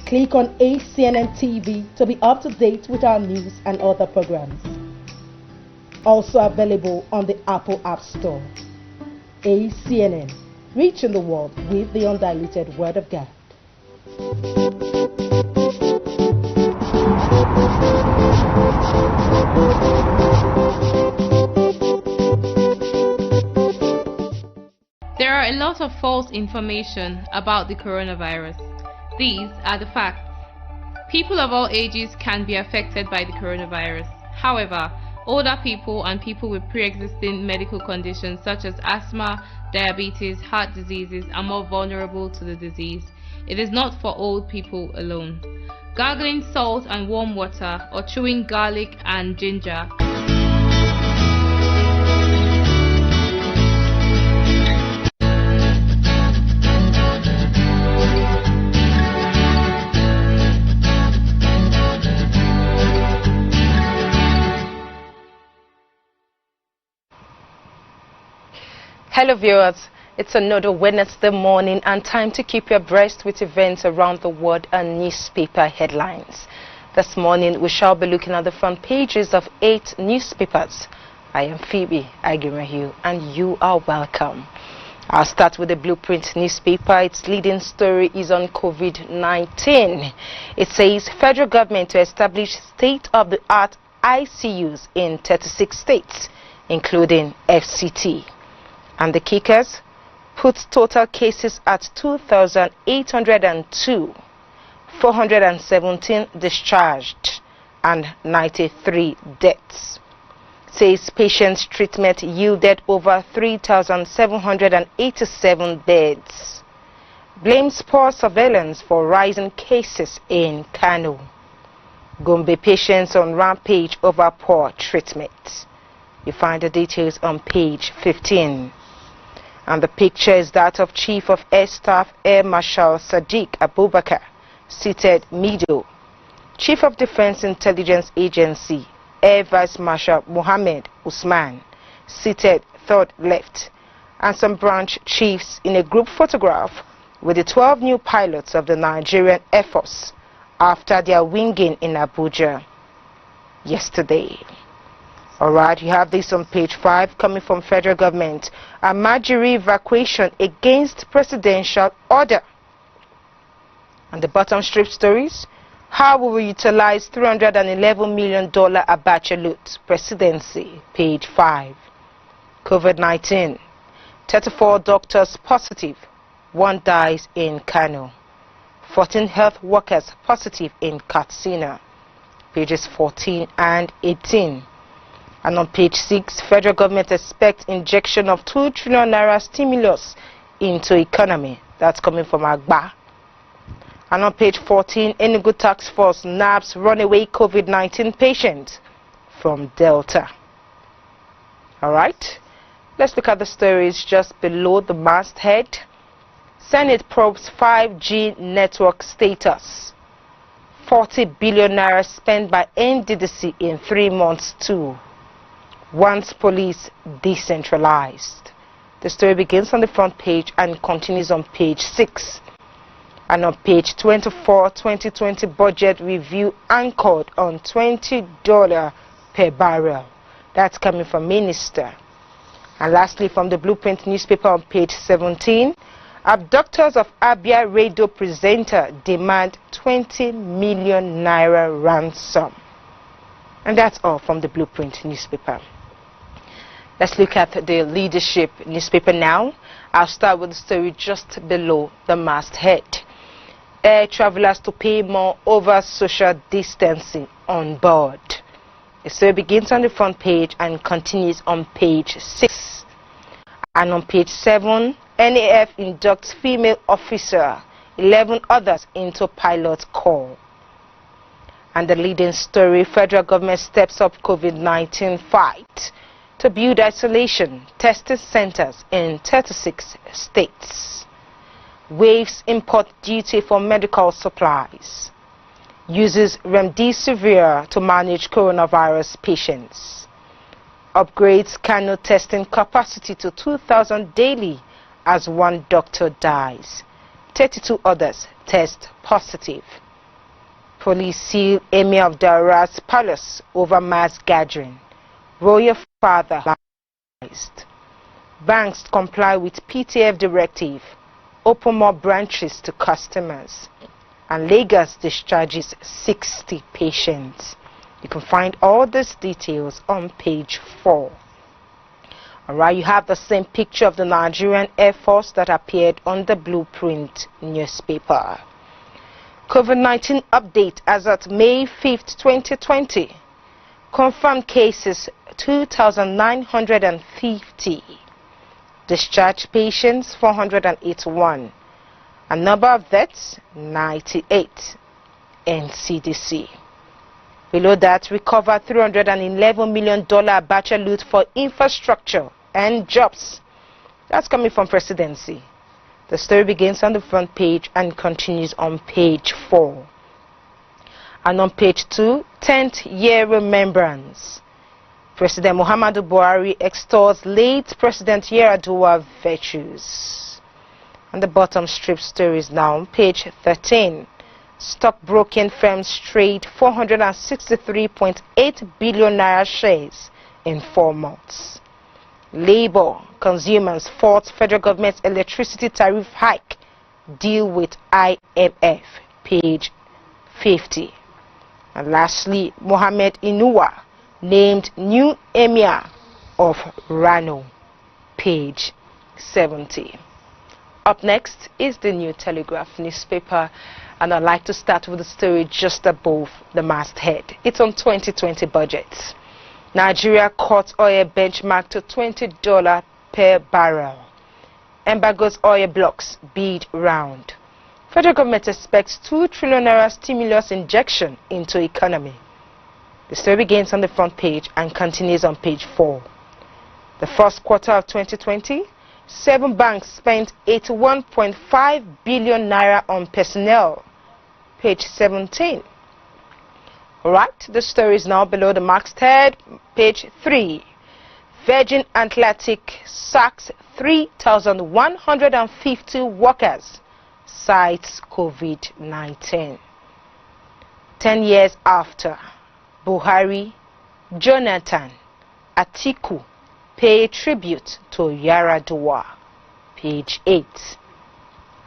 Click on ACNNTV to be up to date with our news and other programs. Also available on the Apple App Store. ACNN, reaching the world with the undiluted Word of God. There are a lot of false information about the coronavirus. These are the facts. People of all ages can be affected by the coronavirus. However, older people and people with pre-existing medical conditions such as asthma, diabetes, heart diseases are more vulnerable to the disease. It is not for old people alone. Gargling salt and warm water or chewing garlic and ginger. Hello viewers, it's another Wednesday morning and time to keep you abreast with events around the world and newspaper headlines. This morning we shall be looking at the front pages of 8 newspapers. I am Phoebe Agirahu and you are welcome. I'll start with the Blueprint newspaper. Its leading story is on COVID-19. It says federal government to establish state-of-the-art ICUs in 36 states, including FCT. And the kickers puts total cases at 2,802, 417 discharged, and 93 deaths. Says patients' treatment yielded over 3,787 beds. Blames poor surveillance for rising cases in Kano. Gombe patients on rampage over poor treatment. You find the details on page 15. And the picture is that of Chief of Air Staff Air Marshal Sadiq Abubakar, seated middle. Chief of Defense Intelligence Agency Air Vice Marshal Mohammed Usman, seated third left. And some branch chiefs in a group photograph with the 12 new pilots of the Nigerian Air Force after their winging in Abuja yesterday. Alright, you have this on page 5 coming from federal government. A Majiri evacuation against presidential order. And the bottom strip stories. How will we utilize $311 million Abacha loot? Presidency, page 5. COVID-19. 34 doctors positive. 1 dies in Kano. 14 health workers positive in Katsina. Pages 14 and 18. And on page 6, federal government expects injection of 2 trillion naira stimulus into economy. That's coming from Agba. And on page 14, Enugu Task Force nabs runaway COVID-19 patient from Delta. Alright, let's look at the stories just below the masthead. Senate probes 5G network status. 40 billion naira spent by NDDC in 3 months too. Once police decentralized. The story begins on the front page and continues on page 6. And on page 24, 2020 budget review anchored on $20 per barrel. That's coming from Minister. And lastly, from the Blueprint newspaper on page 17, abductors of Abia radio presenter demand 20 million naira ransom. And that's all from the Blueprint newspaper. Let's look at the Leadership newspaper now. I'll start with the story just below the masthead. Air travelers to pay more over social distancing on board. The story begins on the front page and continues on page 6. And on page 7, NAF inducts female officer, 11 others into pilot corps. And the leading story, federal government steps up COVID-19 fight to build isolation testing centers in 36 states. Waives import duty for medical supplies. Uses remdesivir to manage coronavirus patients. Upgrades Kano testing capacity to 2,000 daily as 1 doctor dies. 32 others test positive. Police seal Emir of Daura's palace over mass gathering. Royal father lied. Banks comply with PTF directive. Open more branches to customers. And Lagos discharges 60 patients. You can find all these details on page 4. Alright, you have the same picture of the Nigerian Air Force that appeared on the Blueprint newspaper. COVID-19 update as at May 5th, 2020. Confirmed cases 2,950. Discharged patients 481. A number of deaths 98. NCDC. Below that, recovered $311 million Abacha loot for infrastructure and jobs. That's coming from presidency. The story begins on the front page and continues on page 4. And on page 2, 10th year remembrance. President Muhammadu Buhari extols late President Yar'Adua virtues. And the bottom strip story is now on page 13. Stockbroking firms trade 463.8 billion naira shares in 4 months. Labour consumers fought federal government's electricity tariff hike. Deal with IMF. Page 50. And lastly, Mohammed Inuwa named new emir of Rano. Page 70. Up next is the New Telegraph newspaper, and I'd like to start with the story just above the masthead. It's on 2020 budget. Nigeria cut oil benchmark to $20 per barrel. Embargoes oil blocks bid round. Federal government expects 2 trillion naira stimulus injection into economy. The story begins on the front page and continues on page 4. The first quarter of 2020, 7 banks spent 81.5 billion naira on personnel. Page 17. Alright, the story is now below the masthead. Page 3. Virgin Atlantic sacks 3,150 workers. Cites COVID-19. 10 years after, Buhari, Jonathan, Atiku pay tribute to Yar'Adua. Page 8.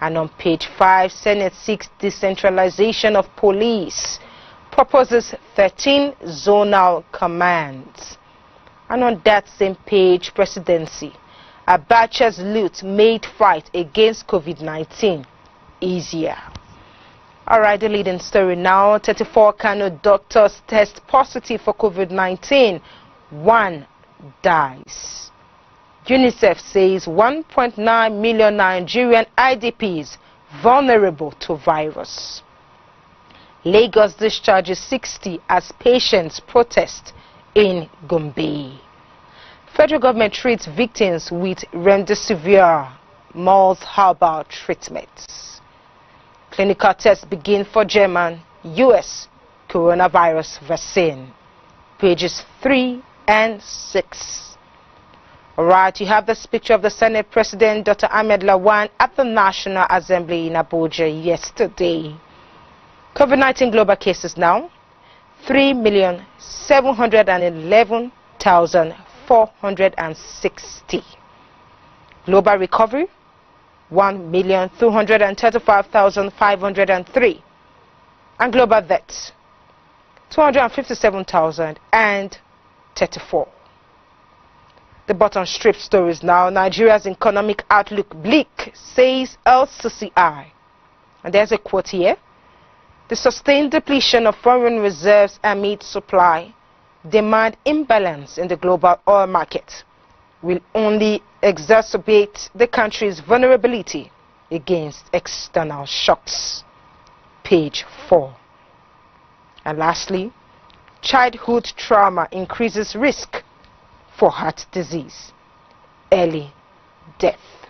And on page 5, Senate seeks decentralization of police. Proposes 13 zonal commands. And on that same page, presidency. Abacha's loot made fight against COVID-19 easier. Alright, the leading story now. 34 Kano doctors test positive for COVID-19. 1 dies. UNICEF says 1.9 million Nigerian IDPs vulnerable to virus. Lagos discharges 60 as patients protest in Gombe. Federal government treats victims with remdesivir, Malls herbal treatments. Clinical tests begin for German, US coronavirus vaccine. Pages 3 and 6. Alright, you have this picture of the Senate President Dr. Ahmed Lawan at the National Assembly in Abuja yesterday. COVID-19 global cases now 3,711,460. Global recovery 1,235,503. And global deaths 257,034. The bottom strip stories now. Nigeria's economic outlook bleak, says LCCI. And there's a quote here. The sustained depletion of foreign reserves amid supply demand imbalance in the global oil market will only exacerbate the country's vulnerability against external shocks. Page 4. And lastly, childhood trauma increases risk for heart disease, early death.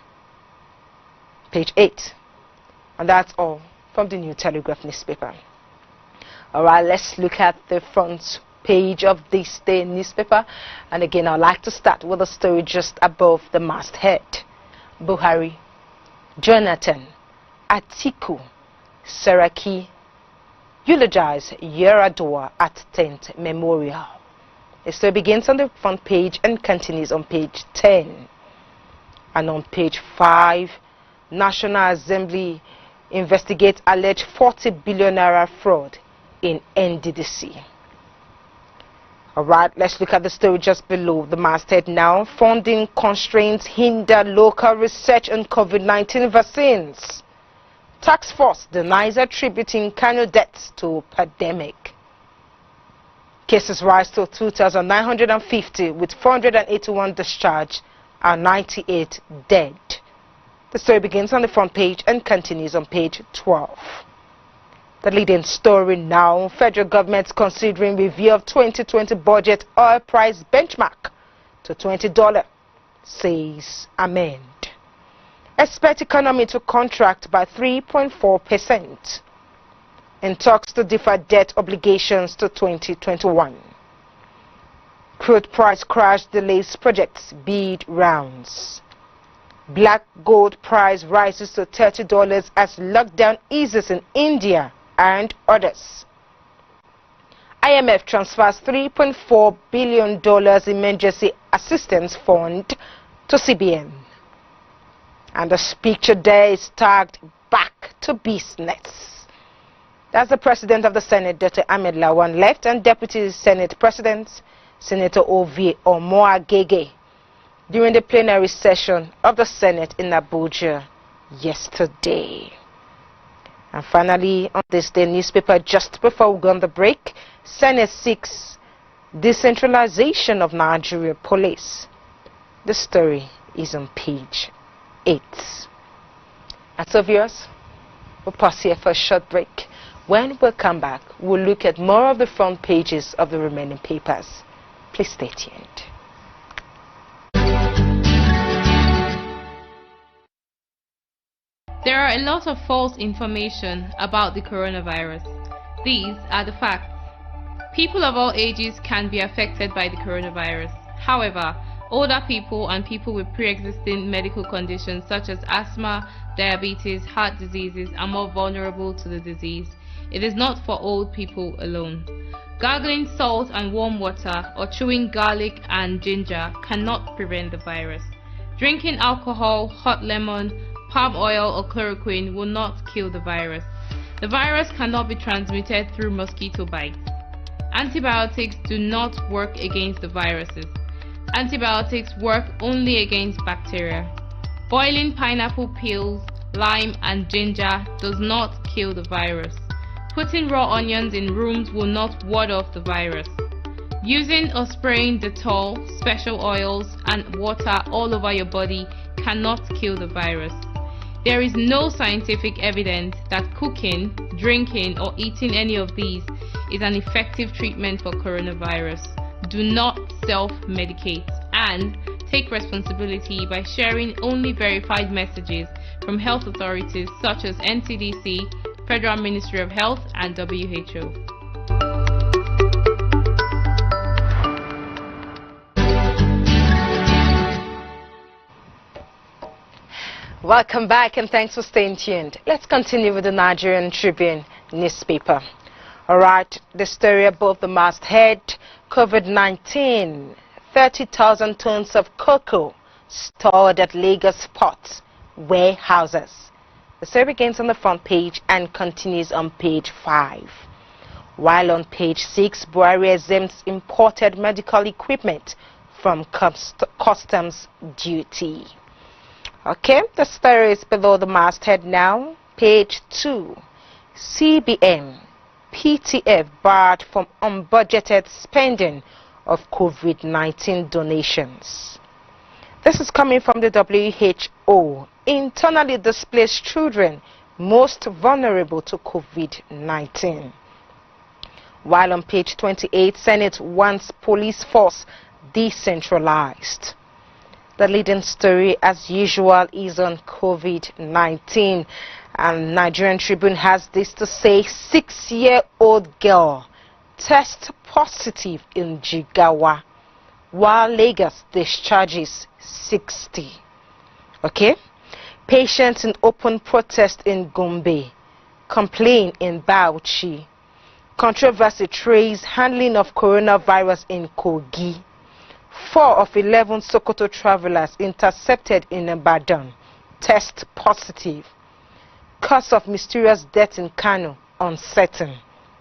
Page 8. And that's all from the New Telegraph newspaper. Alright, let's look at the front page of this day newspaper. And again, I'd like to start with a story just above the masthead. Buhari, Jonathan, Atiku, Saraki eulogize Yaradua at 10th Memorial. The story begins on the front page and continues on page 10. And on page 5, National Assembly investigates alleged 40 billion naira fraud in NDDC. Alright, let's look at the story just below the masthead now. Funding constraints hinder local research on COVID-19 vaccines. Task force denies attributing Kano deaths to pandemic. Cases rise to 2,950 with 481 discharged and 98 dead. The story begins on the front page and continues on page 12. The leading story now, federal government considering review of 2020 budget oil price benchmark to $20, says amend. Expect economy to contract by 3.4%. In talks to defer debt obligations to 2021. Crude price crash delays projects bid rounds. Black gold price rises to $30 as lockdown eases in India and others. IMF transfers $3.4 billion emergency assistance fund to CBN. And the picture there is tagged back to business. That's the President of the Senate, Dr. Ahmed Lawan, left, and Deputy Senate President, Senator Ovie Omoagege, during the plenary session of the Senate in Abuja yesterday. And finally, on this day newspaper, just before we go on the break, Senate seeks decentralization of Nigeria police. The story is on page 8. And so viewers, we'll pause here for a short break. When we come back, we'll look at more of the front pages of the remaining papers. Please stay tuned. There are a lot of false information about the coronavirus. These are the facts. People of all ages can be affected by the coronavirus. However, older people and people with pre-existing medical conditions such as asthma, diabetes, heart diseases are more vulnerable to the disease. It is not for old people alone. Gargling salt and warm water or chewing garlic and ginger cannot prevent the virus. Drinking alcohol, hot lemon, palm oil or chloroquine will not kill the virus. The virus cannot be transmitted through mosquito bites. Antibiotics do not work against the viruses. Antibiotics work only against bacteria. Boiling pineapple peels, lime and ginger does not kill the virus. Putting raw onions in rooms will not ward off the virus. Using or spraying Dettol, special oils and water all over your body cannot kill the virus. There is no scientific evidence that cooking, drinking or eating any of these is an effective treatment for coronavirus. Do not self-medicate and take responsibility by sharing only verified messages from health authorities such as NCDC, Federal Ministry of Health and WHO. Welcome back and thanks for staying tuned. Let's continue with the Nigerian Tribune newspaper. Alright, the story above the masthead, COVID-19, 30,000 tons of cocoa stored at Lagos ports, warehouses. The story begins on the front page and continues on page 5. While on page 6, Buhari exempts imported medical equipment from customs duty. Okay, the story is below the masthead now. Page 2. CBN, PTF barred from unbudgeted spending of COVID-19 donations. This is coming from the WHO. Internally displaced children most vulnerable to COVID-19. While on page 28, Senate wants police force decentralized. The leading story, as usual, is on COVID-19. And Nigerian Tribune has this to say: 6-year-old girl tests positive in Jigawa, while Lagos discharges 60. Okay? Patients in open protest in Gombe, complain in Bauchi. Controversy trays handling of coronavirus in Kogi. 4 of 11 Sokoto travelers intercepted in Ibadan test positive. Cause of mysterious death in Kano uncertain.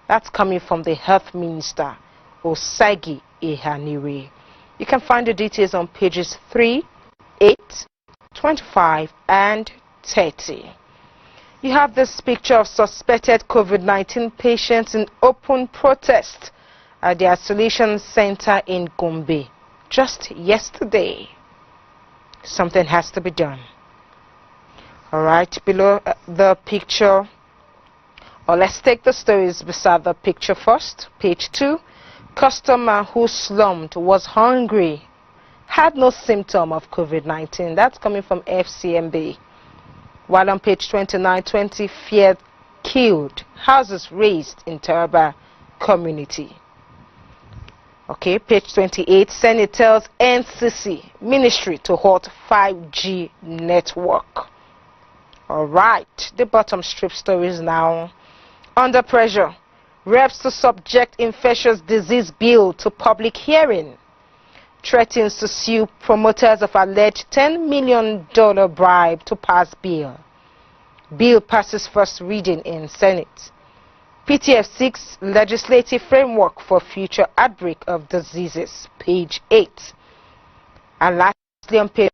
That's coming from the Health Minister, Osagi Ehanire. You can find the details on pages 3, 8, 25 and 30. You have this picture of suspected COVID-19 patients in open protest at the isolation center in Gombe just yesterday. Something has to be done. All right, below the picture, or let's take the stories beside the picture first. Page 2, customer who slumped was hungry, had no symptom of COVID-19. That's coming from FCMB. While on page 29, 20 feared killed, houses razed in Taraba community. Okay, page 28, Senate tells NCC ministry to halt 5G network. All right, the bottom strip stories now. Under pressure, reps to subject infectious disease bill to public hearing. Threatens to sue promoters of alleged $10 million bribe to pass bill. Bill passes first reading in Senate. PTF 6 legislative framework for future outbreak of diseases. Page 8. And lastly on page,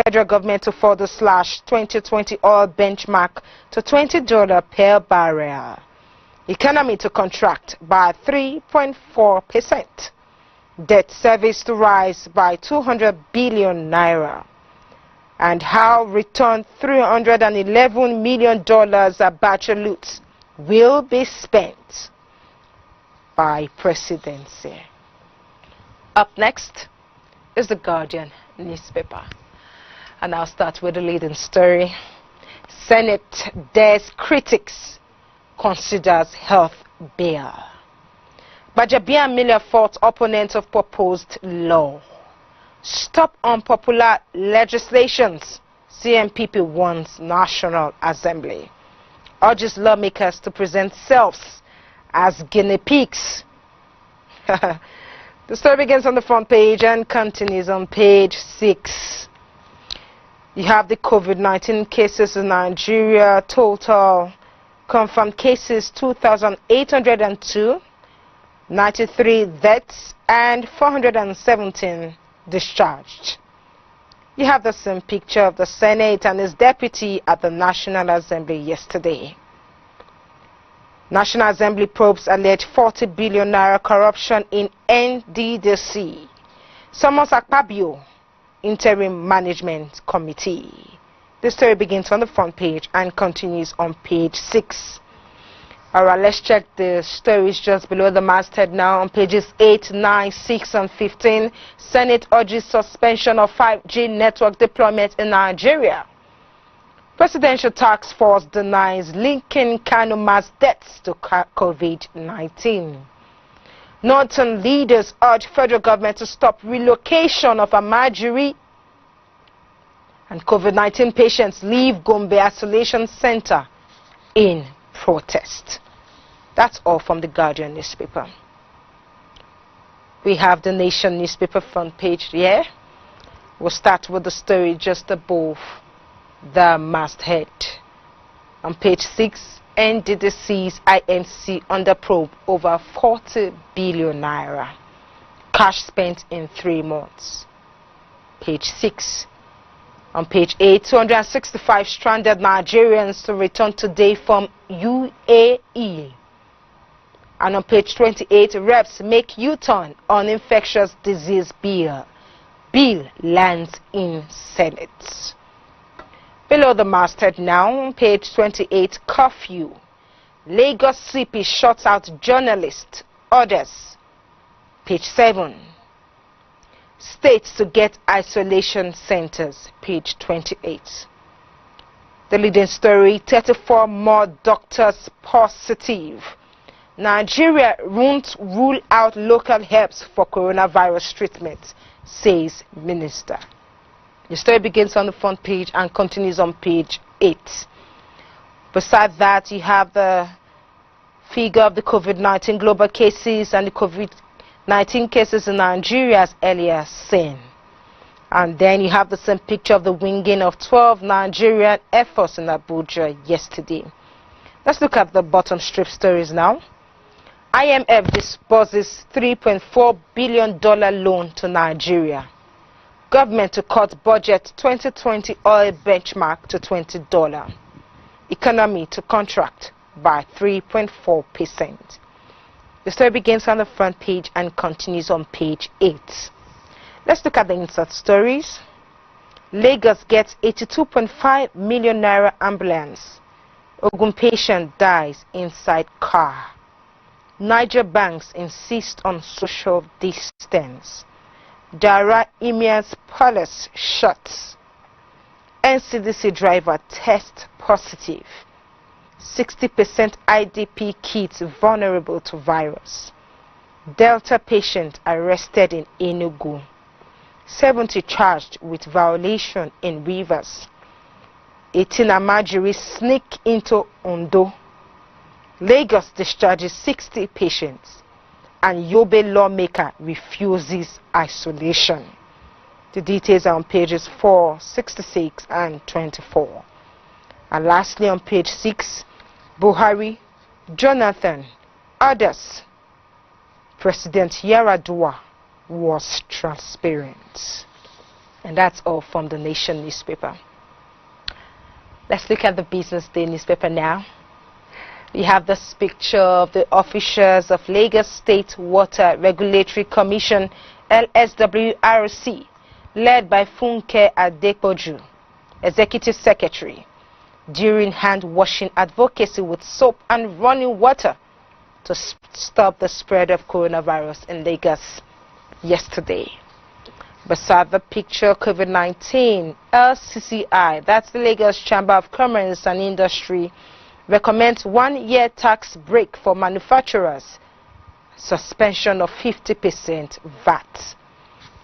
federal government to further slash 2020 oil benchmark to $20 per barrel. Economy to contract by 3.4%. Debt service to rise by 200 billion naira. And how returned $311 million Abacha loot will be spent by presidency. Up next is the Guardian newspaper. And I'll start with the leading story. Senate dares critics, considers health bill. Bajabia Miller fought opponents of proposed law. Stop unpopular legislations. CMPP wants National Assembly. Urges lawmakers to present selves as guinea pigs. The story begins on the front page and continues on page 6. You have the COVID-19 cases in Nigeria. Total confirmed cases 2,802. 93 deaths and 417 discharged. You have the same picture of the Senate and his deputy at the National Assembly yesterday. National Assembly probes alleged 40 billion naira corruption in NDDC. Summons Akpabio, Interim Management Committee. The story begins on the front page and continues on page 6. Alright, let's check the stories just below the masthead now on pages 8, 9, 6 and 15. Senate urges suspension of 5G network deployment in Nigeria. Presidential task force denies linking Kano mass deaths to COVID-19. Northern leaders urge federal government to stop relocation of Amajiri. And COVID-19 patients leave Gombe Isolation Center in protest. That's all from the Guardian newspaper. We have the Nation newspaper front page here. We'll start with the story just above the masthead. On page 6, NDDC's IMC under probe over 40 billion naira. Cash spent in 3 months. Page 6. On page 8, 265 stranded Nigerians to return today from UAE. And on page 28, reps make U-turn on infectious disease bill. Bill lands in Senate. Below the masthead now, on page 28, curfew. Lagos CP shuts out journalists. Orders. Page 7. States to get isolation centers, page 28. The leading story, 34 more doctors positive. Nigeria won't rule out local herbs for coronavirus treatment, says minister. The story begins on the front page and continues on page 8. Besides that, you have the figure of the COVID-19 global cases and the COVID-19 cases in Nigeria as earlier seen. And then you have the same picture of the winging of 12 Nigerian Air Force in Abuja yesterday. Let's look at the bottom strip stories now. IMF disburses $3.4 billion loan to Nigeria. Government to cut budget 2020 oil benchmark to $20. Economy to contract by 3.4%. The story begins on the front page and continues on page 8. Let's look at the insert stories. Lagos gets 82.5 million naira ambulance. Ogun patient dies inside car. Niger banks insist on social distance. Dara Emir's palace shuts. NCDC driver test positive. 60% IDP kids vulnerable to virus. Delta patient arrested in Enugu. 70 charged with violation in Rivers. 18 Amajiri sneak into Ondo. Lagos discharges 60 patients. And Yobe lawmaker refuses isolation. The details are on pages 4, 66 and 24. And lastly on page 6, Buhari, Jonathan, others. President Yar'Adua was transparent. And that's all from the Nation newspaper. Let's look at the Business Day newspaper now. We have this picture of the officials of Lagos State Water Regulatory Commission, LSWRC, led by Funke Adepoju, Executive Secretary, during hand-washing advocacy with soap and running water to stop the spread of coronavirus in Lagos yesterday. Beside the picture, COVID-19, LCCI, that's the Lagos Chamber of Commerce and Industry, recommends 1-year tax break for manufacturers, suspension of 50% VAT.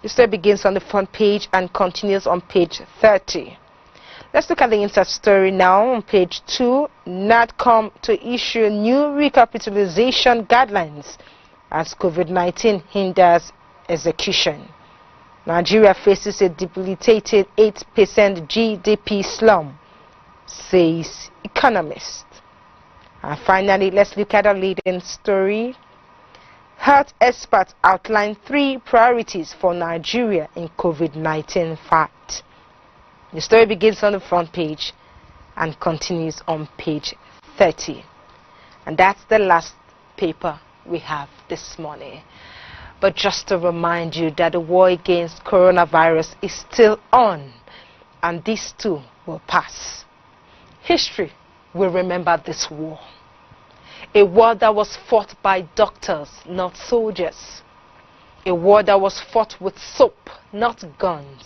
The story begins on the front page and continues on page 30. Let's look at the insert story now on page 2. NADCOM to issue new recapitalization guidelines as COVID-19 hinders execution. Nigeria faces a debilitated 8% GDP slump, says economist. And finally, let's look at our leading story. Health experts outline 3 priorities for Nigeria in COVID-19 fight. The story begins on the front page and continues on page 30. And that's the last paper we have this morning. But just to remind you that the war against coronavirus is still on, and this too will pass. History will remember this war. A war that was fought by doctors, not soldiers. A war that was fought with soap, not guns.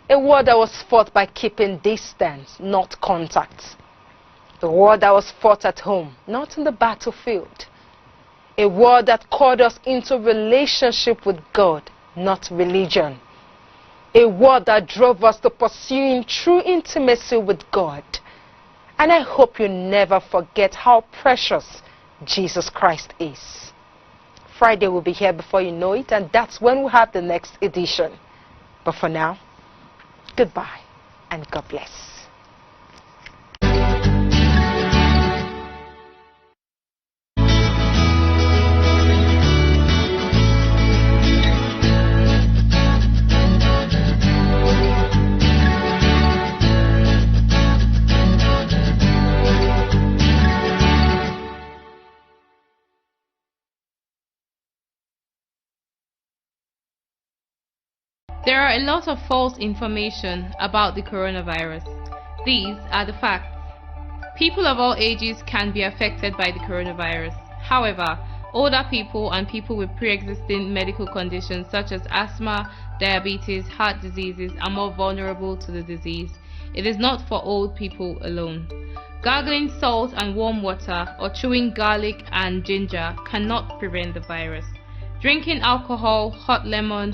A war that was fought by keeping distance, not contact. A war that was fought at home, not in the battlefield. A war that called us into relationship with God, not religion. A war that drove us to pursuing true intimacy with God. And I hope you never forget how precious Jesus Christ is. Friday will be here before you know it, and that's when we'll have the next edition. But for now, goodbye and God bless. There are a lot of false information about the coronavirus. These are the facts. People of all ages can be affected by the coronavirus. However, older people and people with pre-existing medical conditions such as asthma, diabetes, heart diseases are more vulnerable to the disease. It is not for old people alone. Gargling salt and warm water or chewing garlic and ginger cannot prevent the virus. Drinking alcohol, hot lemon,